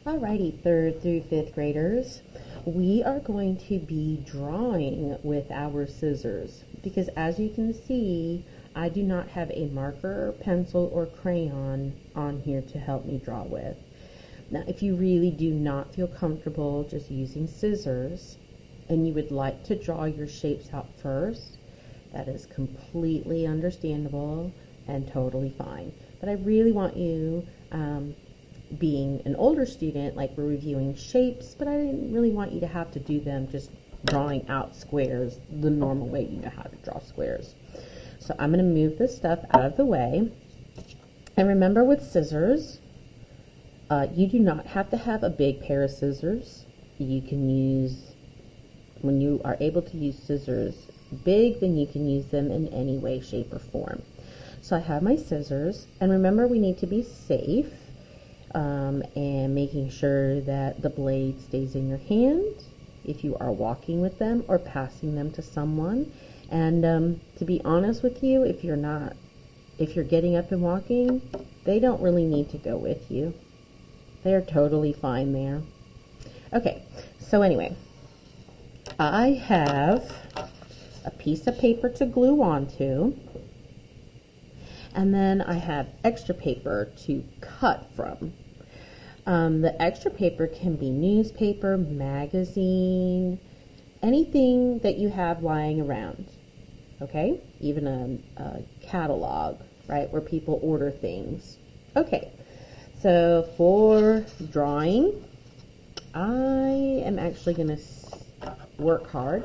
Alrighty, 3rd through 5th graders, we are going to be drawing with our scissors because as you can see, I do not have a marker, pencil, or crayon on here to help me draw with. Now, if you really do not feel comfortable just using scissors and you would like to draw your shapes out first, that is completely understandable and totally fine. But I really want you, being an older student, like we're reviewing shapes, but I didn't really want you to have to do them just drawing out squares the normal way you know how to draw squares. So I'm going to move this stuff out of the way. And remember with scissors, you do not have to have a big pair of scissors. You can use, when you are able to use scissors big, then you can use them in any way, shape, or form. So I have my scissors, and remember we need to be safe. And making sure that the blade stays in your hand if you are walking with them or passing them to someone. And to be honest with you, if you're getting up and walking, they don't really need to go with you. They're totally fine there. Okay, so anyway, I have a piece of paper to glue onto, and then I have extra paper to cut from. The extra paper can be newspaper, magazine, anything that you have lying around, okay? Even a catalog, right, where people order things. Okay, so for drawing, I am actually going to work hard,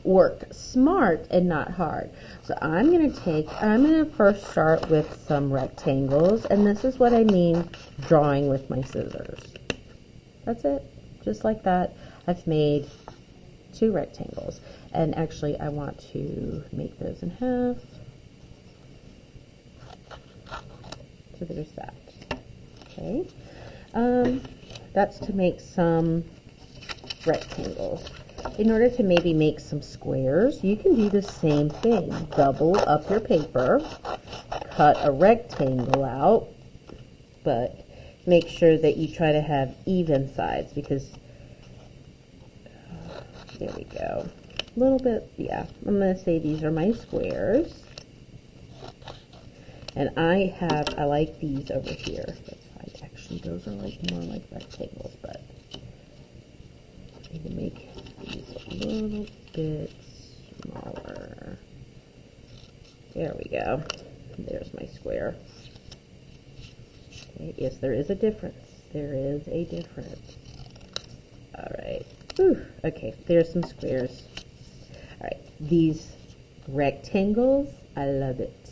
work smart and not hard. So I'm going to first start with some rectangles, and this is what I mean drawing with my scissors. That's it, just like that. I've made 2 rectangles, and actually I want to make those in half. So there's that. Okay, that's to make some rectangles. In order to maybe make some squares, you can do the same thing. Double up your paper, cut a rectangle out, but make sure that you try to have even sides because, there we go. A little bit, yeah. I'm going to say these are my squares. And I like these over here. That's fine. Actually, those are like more like rectangles, but I need to make these a little bit smaller. There we go. There's my square. Okay, yes, there is a difference. There is a difference. All right. Whew. Okay, there's some squares. All right, these rectangles, I love it.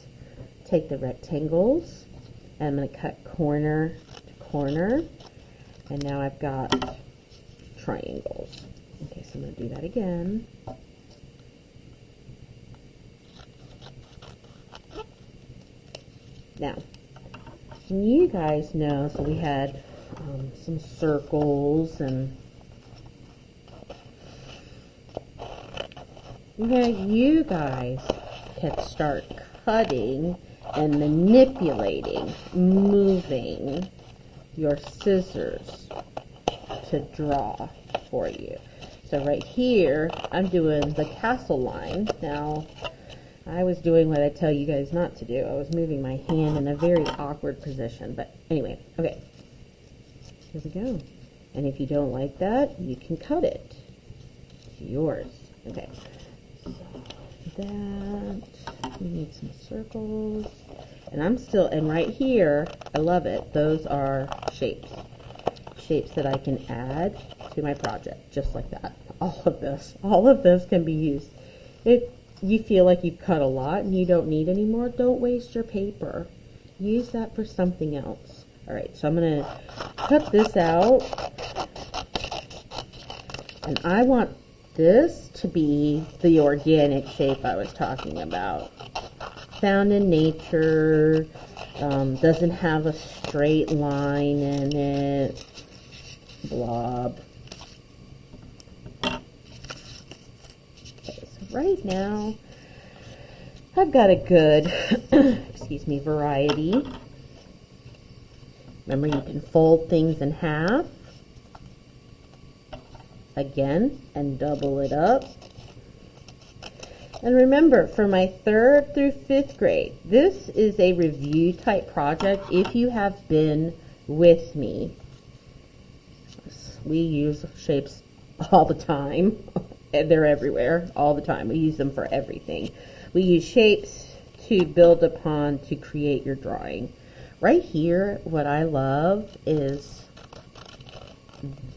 Take the rectangles, and I'm going to cut corner to corner, and now I've got triangles. Okay, so I'm going to do that again. Now, you guys know, so we had some circles, and you guys can start cutting and manipulating, moving your scissors to draw for you. So right here, I'm doing the castle line. Now, I was doing what I tell you guys not to do. I was moving my hand in a very awkward position. But anyway, okay. Here we go. And if you don't like that, you can cut it. It's yours. Okay. So that, we need some circles. And right here, I love it. Those are shapes. Shapes that I can add to my project, just like that. All of this can be used. If you feel like you've cut a lot and you don't need any more, don't waste your paper. Use that for something else. All right, so I'm going to cut this out. And I want this to be the organic shape I was talking about. Found in nature, doesn't have a straight line in it. Blob. Okay, so right now, I've got a good, excuse me, variety Remember, you can fold things in half again and double it up. And remember, for my 3rd through 5th grade, this is a review type project. If you have been with me, we use shapes all the time. They're everywhere all the time. We use them for everything. We use shapes to build upon to create your drawing. Right here, what I love is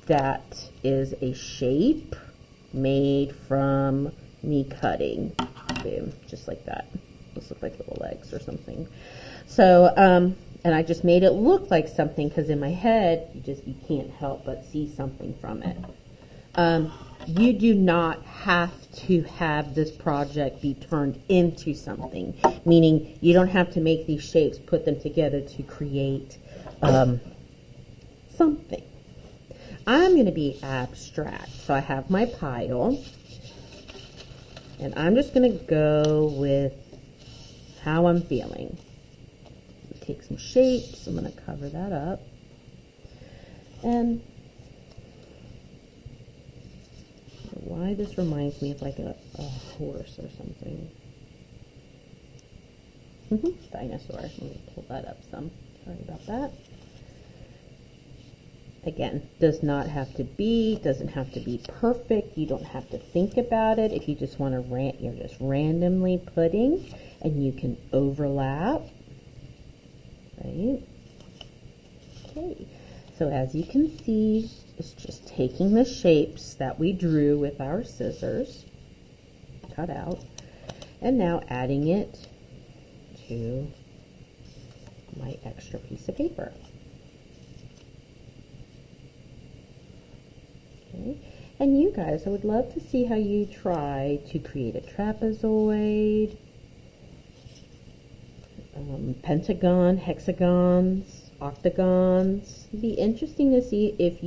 that is a shape made from me cutting. Boom, just like that. Those look like little legs or something. So, and I just made it look like something because in my head, you can't help but see something from it. You do not have to have this project be turned into something, meaning you don't have to make these shapes, put them together to create something. I'm going to be abstract. So I have my pile, and I'm just going to go with how I'm feeling. Take some shapes. I'm going to cover that up. And why this reminds me of like a horse or something. Dinosaur. Let me pull that up some. Sorry about that. Again, doesn't have to be perfect. You don't have to think about it. If you just want to you're just randomly putting, and you can overlap, right? Okay, so as you can see, it's just taking the shapes that we drew with our scissors, cut out, and now adding it to my extra piece of paper. Okay. And you guys, I would love to see how you try to create a trapezoid, pentagon, hexagons, octagons. It'd be interesting to see if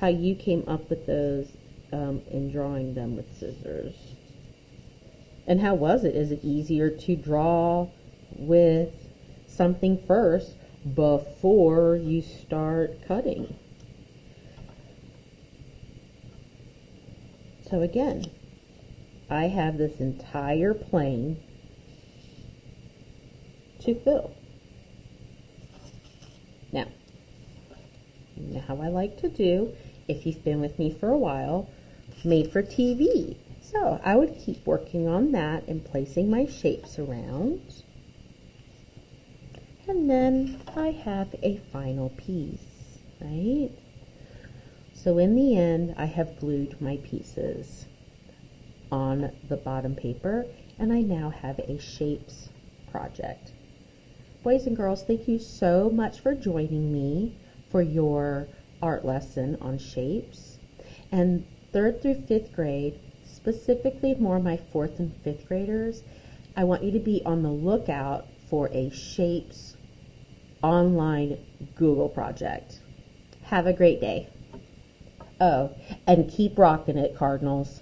how you came up with those in drawing them with scissors. And how was it? Is it easier to draw with something first before you start cutting? So again, I have this entire plane to fill. Now, you know how I like to do, if you've been with me for a while, made for TV. So I would keep working on that and placing my shapes around. And then I have a final piece, right? So in the end, I have glued my pieces on the bottom paper, and I now have a shapes project. Boys and girls, thank you so much for joining me for your art lesson on shapes. And 3rd through 5th grade, specifically more my 4th and 5th graders, I want you to be on the lookout for a shapes online Google project. Have a great day. Oh, and keep rocking it, Cardinals.